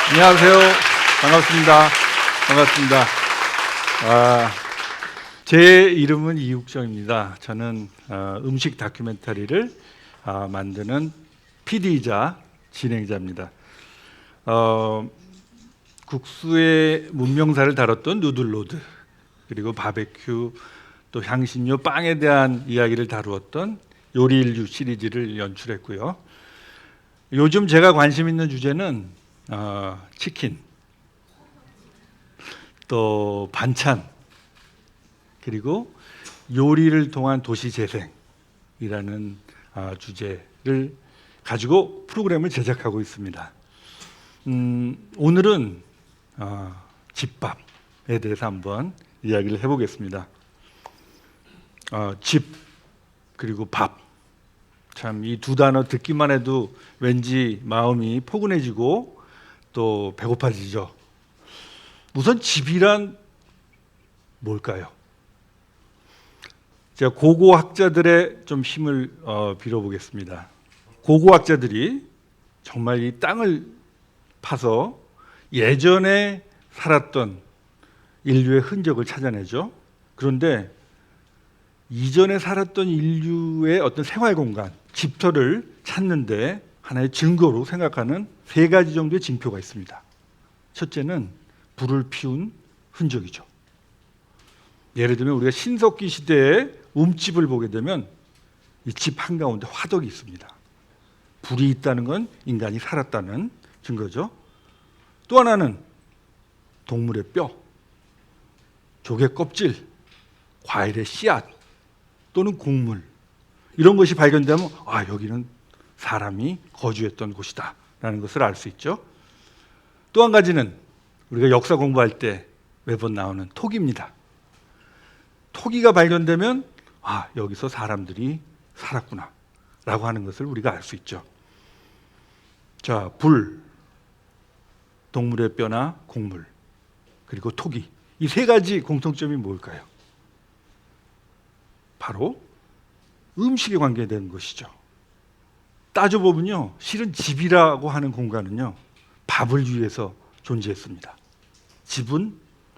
안녕하세요. 반갑습니다. 반갑습니다. 제 이름은 이육정입니다. 저는 음식 다큐멘터리를 만드는 PD이자 진행자입니다. 국수의 문명사를 다뤘던 누들로드, 그리고 바베큐, 또 향신료, 빵에 대한 이야기를 다루었던 요리인류 시리즈를 연출했고요. 요즘 제가 관심 있는 주제는 치킨, 또 반찬, 그리고 요리를 통한 도시 재생이라는 주제를 가지고 프로그램을 제작하고 있습니다. 오늘은 집밥에 대해서 한번 이야기를 해보겠습니다. 집 그리고 밥, 참 이 두 단어 듣기만 해도 왠지 마음이 포근해지고 또 배고파지죠. 우선 집이란 뭘까요? 제가 고고학자들의 좀 힘을 빌어보겠습니다. 고고학자들이 정말 이 땅을 파서 예전에 살았던 인류의 흔적을 찾아내죠. 그런데 이전에 살았던 인류의 어떤 생활 공간, 집터를 찾는데 하나의 증거로 생각하는 세 가지 정도의 징표가 있습니다. 첫째는 불을 피운 흔적이죠. 예를 들면 우리가 신석기 시대의 움집을 보게 되면 이 집 한가운데 화덕이 있습니다. 불이 있다는 건 인간이 살았다는 증거죠. 또 하나는 동물의 뼈, 조개 껍질, 과일의 씨앗 또는 곡물, 이런 것이 발견되면 여기는 사람이 거주했던 곳이다 라는 것을 알 수 있죠. 또 한 가지는 우리가 역사 공부할 때 매번 나오는 토기입니다. 토기가 발견되면 여기서 사람들이 살았구나 라고 하는 것을 우리가 알 수 있죠. 자, 불, 동물의 뼈나 곡물, 그리고 토기, 이 세 가지 공통점이 뭘까요? 바로 음식에 관계된 것이죠. 따져보면요, 실은 집이라고 하는 공간은요, 밥을 위해서 존재했습니다. 집은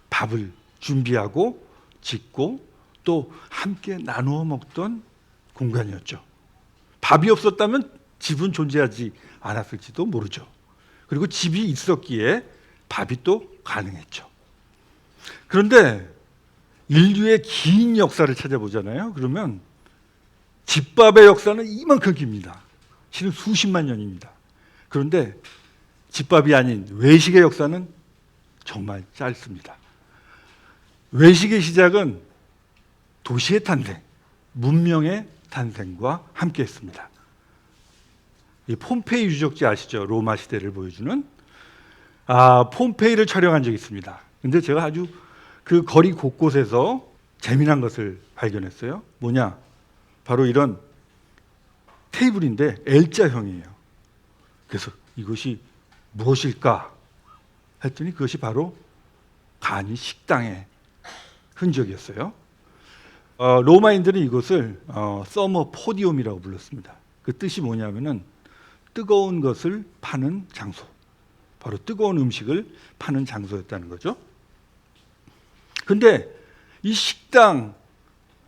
밥을 준비하고 짓고 또 함께 나누어 먹던 공간이었죠. 밥이 없었다면 집은 존재하지 않았을지도 모르죠. 그리고 집이 있었기에 밥이 또 가능했죠. 그런데 인류의 긴 역사를 찾아보잖아요. 그러면 집밥의 역사는 이만큼 깁니다. 실은 수십만 년입니다. 그런데 집밥이 아닌 외식의 역사는 정말 짧습니다. 외식의 시작은 도시의 탄생, 문명의 탄생과 함께했습니다. 이 폼페이 유적지 아시죠? 로마 시대를 보여주는 폼페이를 촬영한 적이 있습니다. 근데 제가 아주 그 거리 곳곳에서 재미난 것을 발견했어요. 뭐냐? 바로 이런 테이블인데 L자형이에요. 그래서 이것이 무엇일까 했더니 그것이 바로 간이 식당의 흔적이었어요. 로마인들은 이것을 서머 포디움이라고 불렀습니다. 그 뜻이 뭐냐면은 뜨거운 것을 파는 장소, 바로 뜨거운 음식을 파는 장소였다는 거죠. 근데 이 식당,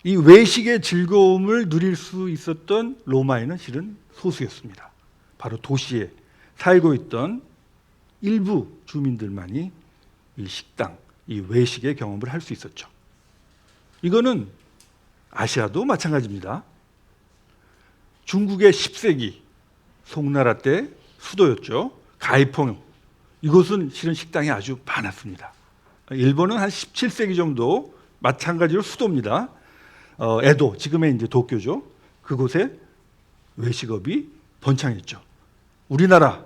이 외식의 즐거움을 누릴 수 있었던 로마인은 실은 소수였습니다. 바로 도시에 살고 있던 일부 주민들만이 이 식당, 이 외식의 경험을 할 수 있었죠. 이거는 아시아도 마찬가지입니다. 중국의 10세기 송나라 때 수도였죠. 가이펑, 이곳은 실은 식당이 아주 많았습니다. 일본은 한 17세기 정도 마찬가지로 수도입니다. 에도, 지금의 이제 도쿄죠. 그곳에 외식업이 번창했죠. 우리나라,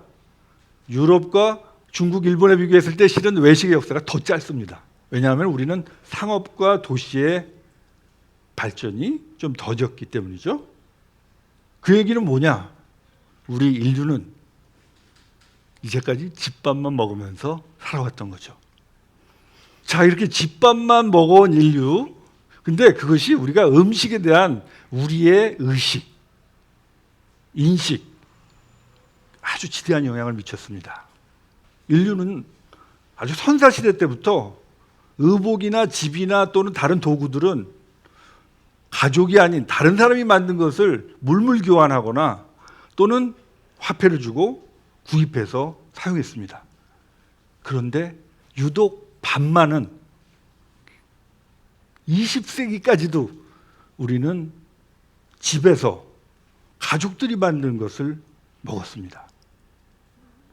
유럽과 중국, 일본에 비교했을 때 실은 외식의 역사가 더 짧습니다. 왜냐하면 우리는 상업과 도시의 발전이 좀 더뎠기 때문이죠. 그 얘기는 뭐냐? 우리 인류는 이제까지 집밥만 먹으면서 살아왔던 거죠. 자, 이렇게 집밥만 먹어온 인류, 근데 그것이 우리가 음식에 대한 우리의 의식, 인식, 아주 지대한 영향을 미쳤습니다. 인류는 아주 선사시대 때부터 의복이나 집이나 또는 다른 도구들은 가족이 아닌 다른 사람이 만든 것을 물물 교환하거나 또는 화폐를 주고 구입해서 사용했습니다. 그런데 유독 밥만은 20세기까지도 우리는 집에서 가족들이 만든 것을 먹었습니다.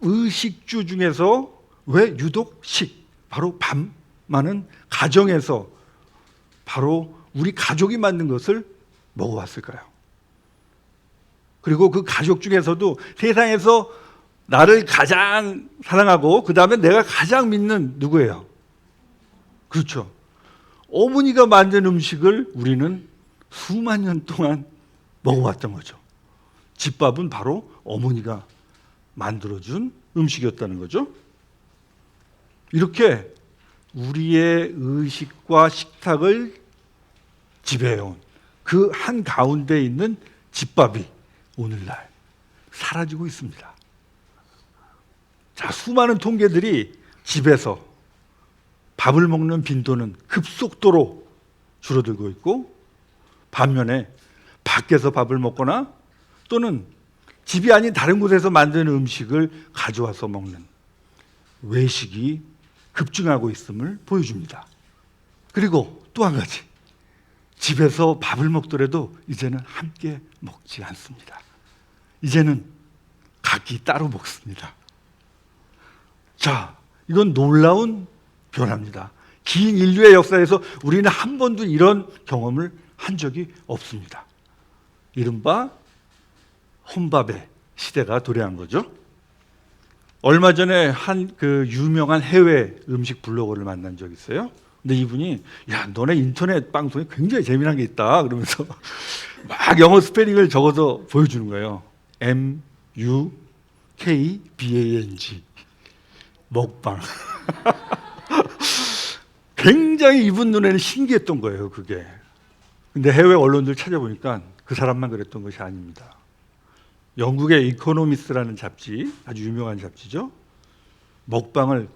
의식주 중에서 왜 유독 바로 밥만은 가정에서 바로 우리 가족이 만든 것을 먹어왔을까요? 그리고 그 가족 중에서도 세상에서 나를 가장 사랑하고 그 다음에 내가 가장 믿는 누구예요? 그렇죠. 어머니가 만든 음식을 우리는 수만 년 동안 먹어왔던 거죠. 집밥은 바로 어머니가 만들어준 음식이었다는 거죠. 이렇게 우리의 의식과 식탁을 지배해온 그 한가운데 있는 집밥이 오늘날 사라지고 있습니다. 자, 수많은 통계들이 집에서 밥을 먹는 빈도는 급속도로 줄어들고 있고, 반면에 밖에서 밥을 먹거나 또는 집이 아닌 다른 곳에서 만든 음식을 가져와서 먹는 외식이 급증하고 있음을 보여줍니다. 그리고 또 한 가지, 집에서 밥을 먹더라도 이제는 함께 먹지 않습니다. 이제는 각기 따로 먹습니다. 자, 이건 놀라운 변화입니다. 긴 인류의 역사에서 우리는 한 번도 이런 경험을 한 적이 없습니다. 이른바 혼밥의 시대가 도래한 거죠. 얼마 전에 한 그 유명한 해외 음식 블로거를 만난 적이 있어요. 근데 이분이, 야, 너네 인터넷 방송에 굉장히 재미난 게 있다 그러면서 막 영어 스페링을 적어서 보여주는 거예요. MUKBANG 먹방. 굉장히 이분 눈에는 신기했던 거예요, 그게. 근데 해외 언론들 찾아보니까 그 사람만 그랬던 것이 아닙니다. 영국의 이코노미스트라는 잡지, 아주 유명한 잡지죠. 먹방을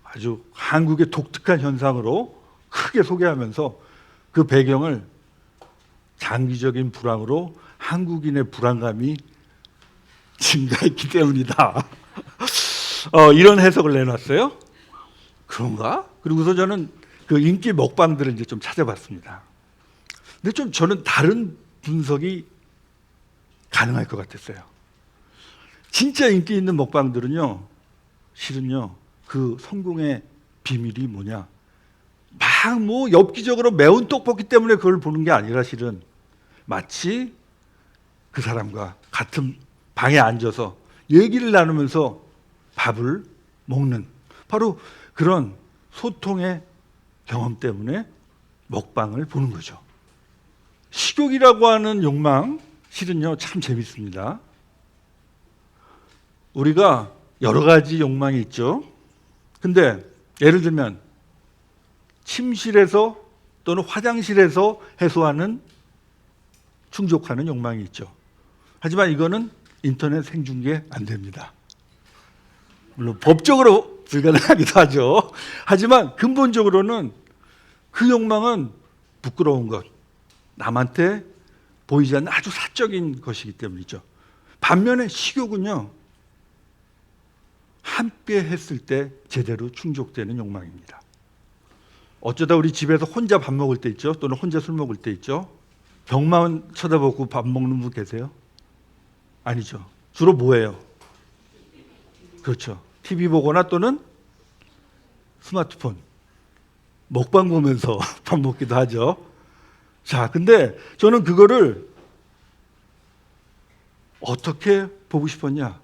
아주 한국의 독특한 현상으로 크게 소개하면서 그 배경을 장기적인 불황으로 한국인의 불안감이 증가했기 때문이다. 이런 해석을 내놨어요. 그런가? 그리고서 저는 그 인기 먹방들을 이제 좀 찾아봤습니다. 근데 좀 저는 다른 분석이 가능할 것 같았어요. 진짜 인기 있는 먹방들은요, 실은요, 그 성공의 비밀이 뭐냐? 막 뭐 엽기적으로 매운 떡볶이 때문에 그걸 보는 게 아니라 실은 마치 그 사람과 같은 방에 앉아서 얘기를 나누면서 밥을 먹는 바로 그런 소통의 경험 때문에 먹방을 보는 거죠. 식욕이라고 하는 욕망, 실은요 참 재밌습니다. 우리가 여러 가지 욕망이 있죠. 근데 예를 들면 침실에서 또는 화장실에서 해소하는, 충족하는 욕망이 있죠. 하지만 이거는 인터넷 생중계 안 됩니다. 물론 법적으로 불가능하기도 하죠. 하지만 근본적으로는 그 욕망은 부끄러운 것, 남한테 보이지 않는 아주 사적인 것이기 때문이죠. 반면에 식욕은요, 함께 했을 때 제대로 충족되는 욕망입니다. 어쩌다 우리 집에서 혼자 밥 먹을 때 있죠. 또는 혼자 술 먹을 때 있죠. 벽만 쳐다보고 밥 먹는 분 계세요? 아니죠. 주로 뭐예요? 그렇죠. TV 보거나 또는 스마트폰, 먹방 보면서 밥 먹기도 하죠. 자, 근데 저는 그거를 어떻게 보고 싶었냐?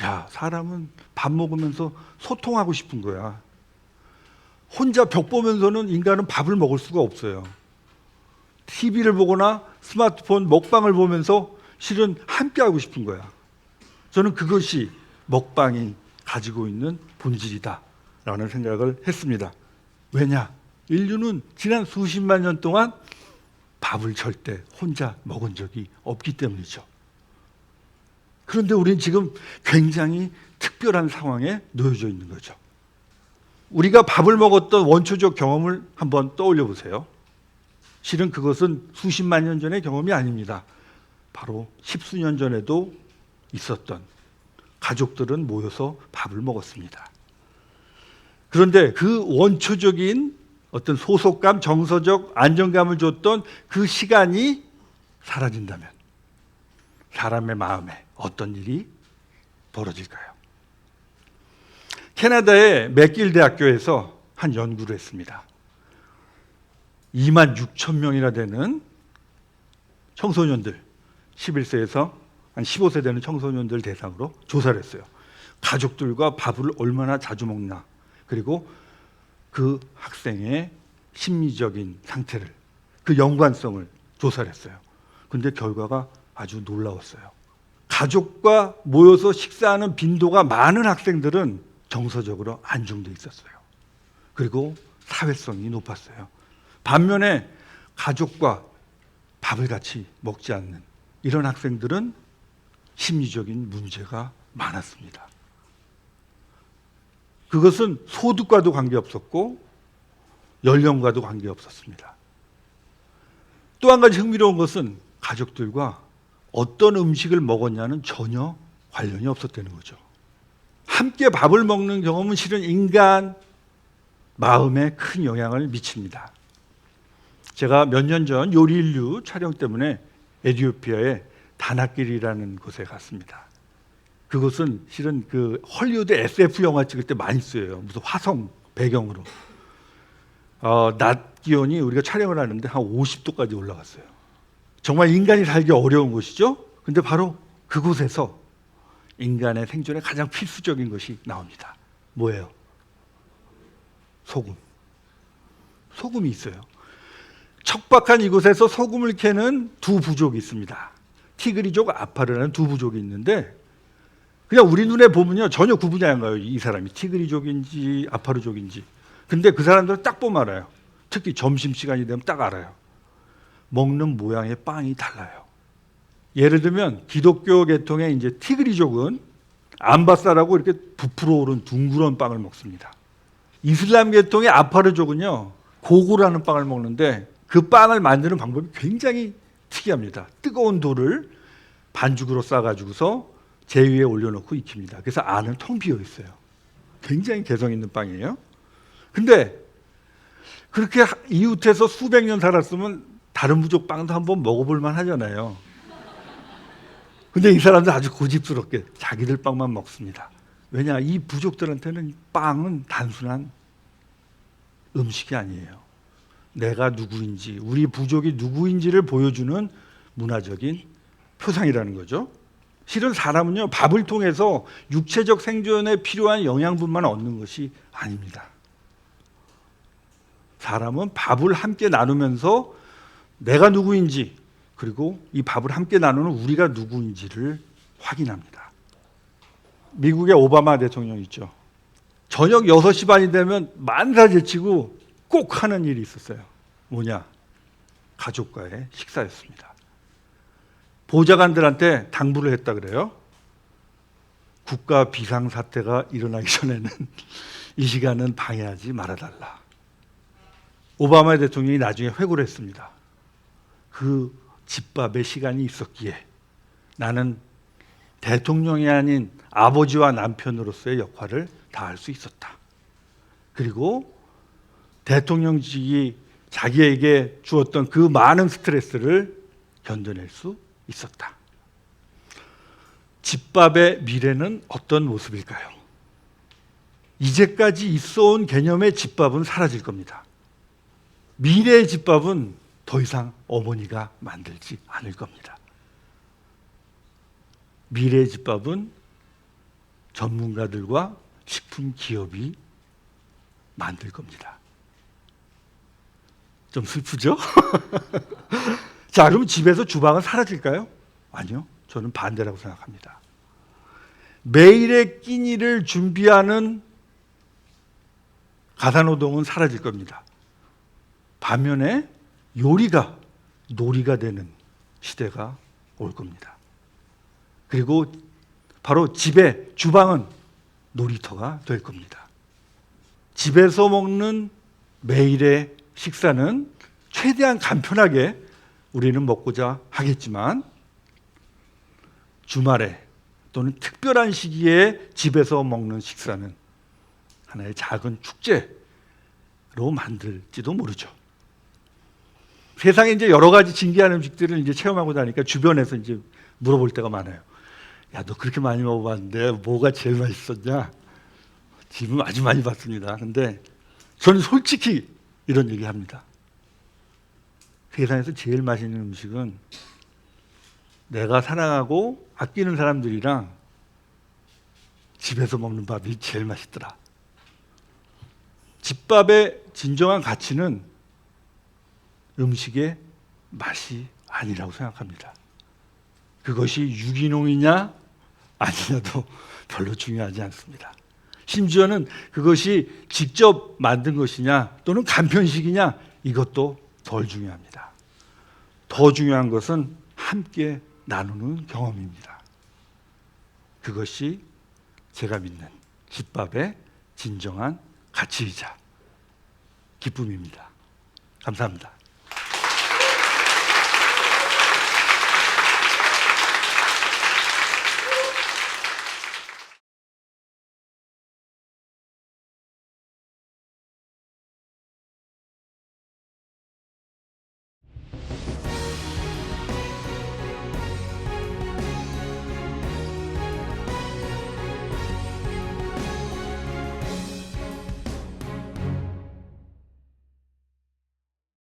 야, 사람은 밥 먹으면서 소통하고 싶은 거야. 혼자 벽 보면서는 인간은 밥을 먹을 수가 없어요. TV를 보거나 스마트폰 먹방을 보면서 실은 함께 하고 싶은 거야. 저는 그것이 먹방이 가지고 있는 본질이다라는 생각을 했습니다. 왜냐? 인류는 지난 수십만 년 동안 밥을 절대 혼자 먹은 적이 없기 때문이죠. 그런데 우리는 지금 굉장히 특별한 상황에 놓여져 있는 거죠. 우리가 밥을 먹었던 원초적 경험을 한번 떠올려 보세요. 실은 그것은 수십만 년 전의 경험이 아닙니다. 바로 십수년 전에도 있었던, 가족들은 모여서 밥을 먹었습니다. 그런데 그 원초적인 어떤 소속감, 정서적 안정감을 줬던 그 시간이 사라진다면 사람의 마음에 어떤 일이 벌어질까요? 캐나다의 맥길 대학교에서 한 연구를 했습니다. 2만 6천 명이나 되는 청소년들, 11세에서 한 15세 되는 청소년들 대상으로 조사를 했어요. 가족들과 밥을 얼마나 자주 먹나, 그리고 그 학생의 심리적인 상태를, 그 연관성을 조사를 했어요. 그런데 결과가 아주 놀라웠어요. 가족과 모여서 식사하는 빈도가 많은 학생들은 정서적으로 안정돼 있었어요. 그리고 사회성이 높았어요. 반면에 가족과 밥을 같이 먹지 않는 이런 학생들은 심리적인 문제가 많았습니다. 그것은 소득과도 관계없었고 연령과도 관계없었습니다. 또 한 가지 흥미로운 것은 가족들과 어떤 음식을 먹었냐는 전혀 관련이 없었다는 거죠. 함께 밥을 먹는 경험은 실은 인간 마음에 큰 영향을 미칩니다. 제가 몇 년 전 요리 인류 촬영 때문에 에티오피아의 다나길이라는 곳에 갔습니다. 그곳은 실은 그 헐리우드 SF 영화 찍을 때 많이 쓰여요. 무슨 화성 배경으로. 낮 기온이 우리가 촬영을 하는데 한 50도까지 올라갔어요. 정말 인간이 살기 어려운 곳이죠. 근데 바로 그곳에서 인간의 생존에 가장 필수적인 것이 나옵니다. 뭐예요? 소금. 소금이 있어요. 척박한 이곳에서 소금을 캐는 두 부족이 있습니다. 티그리족, 아파르라는 두 부족이 있는데 그냥 우리 눈에 보면요 전혀 구분이 안 가요. 이 사람이 티그리족인지 아파르족인지. 근데 그 사람들은 딱 보면 알아요. 특히 점심시간이 되면 딱 알아요. 먹는 모양의 빵이 달라요. 예를 들면 기독교 계통의 이제 티그리족은 암바사라고 이렇게 부풀어 오른 둥그런 빵을 먹습니다. 이슬람 계통의 아파르족은요 고구라는 빵을 먹는데 그 빵을 만드는 방법이 굉장히 특이합니다. 뜨거운 돌을 반죽으로 싸가지고서 제 위에 올려놓고 익힙니다. 그래서 안은 텅 비어 있어요. 굉장히 개성 있는 빵이에요. 근데 그렇게 이웃해서 수백 년 살았으면 다른 부족 빵도 한번 먹어볼 만 하잖아요. 근데 이 사람들 아주 고집스럽게 자기들 빵만 먹습니다. 왜냐? 이 부족들한테는 빵은 단순한 음식이 아니에요. 내가 누구인지, 우리 부족이 누구인지를 보여주는 문화적인 표상이라는 거죠. 실은 사람은요, 밥을 통해서 육체적 생존에 필요한 영양분만 얻는 것이 아닙니다. 사람은 밥을 함께 나누면서 내가 누구인지, 그리고 이 밥을 함께 나누는 우리가 누구인지를 확인합니다. 미국의 오바마 대통령 있죠. 저녁 6시 반이 되면 만사 제치고 꼭 하는 일이 있었어요. 뭐냐? 가족과의 식사였습니다. 보좌관들한테 당부를 했다 그래요. 국가 비상사태가 일어나기 전에는 이 시간은 방해하지 말아달라. 오바마 대통령이 나중에 회고를 했습니다. 그 집밥의 시간이 있었기에 나는 대통령이 아닌 아버지와 남편으로서의 역할을 다할 수 있었다. 그리고 대통령직이 자기에게 주었던 그 많은 스트레스를 견뎌낼 수 있었다. 집밥의 미래는 어떤 모습일까요? 이제까지 있어온 개념의 집밥은 사라질 겁니다. 미래의 집밥은 더 이상 어머니가 만들지 않을 겁니다. 미래의 집밥은 전문가들과 식품 기업이 만들 겁니다. 좀 슬프죠? 자, 그럼 집에서 주방은 사라질까요? 아니요. 저는 반대라고 생각합니다. 매일의 끼니를 준비하는 가사노동은 사라질 겁니다. 반면에 요리가 놀이가 되는 시대가 올 겁니다. 그리고 바로 집의 주방은 놀이터가 될 겁니다. 집에서 먹는 매일의 식사는 최대한 간편하게 우리는 먹고자 하겠지만 주말에 또는 특별한 시기에 집에서 먹는 식사는 하나의 작은 축제로 만들지도 모르죠. 세상에 이제 여러 가지 신기한 음식들을 이제 체험하고 나니까 주변에서 이제 물어볼 때가 많아요. 야, 너 그렇게 많이 먹어봤는데 뭐가 제일 맛있었냐? 지금 아주 많이 봤습니다. 근데 저는 솔직히 이런 얘기 합니다. 세상에서 제일 맛있는 음식은 내가 사랑하고 아끼는 사람들이랑 집에서 먹는 밥이 제일 맛있더라. 집밥의 진정한 가치는 음식의 맛이 아니라고 생각합니다. 그것이 유기농이냐 아니냐도 별로 중요하지 않습니다. 심지어는 그것이 직접 만든 것이냐 또는 간편식이냐 이것도 덜 중요합니다. 더 중요한 것은 함께 나누는 경험입니다. 그것이 제가 믿는 집밥의 진정한 가치이자 기쁨입니다. 감사합니다.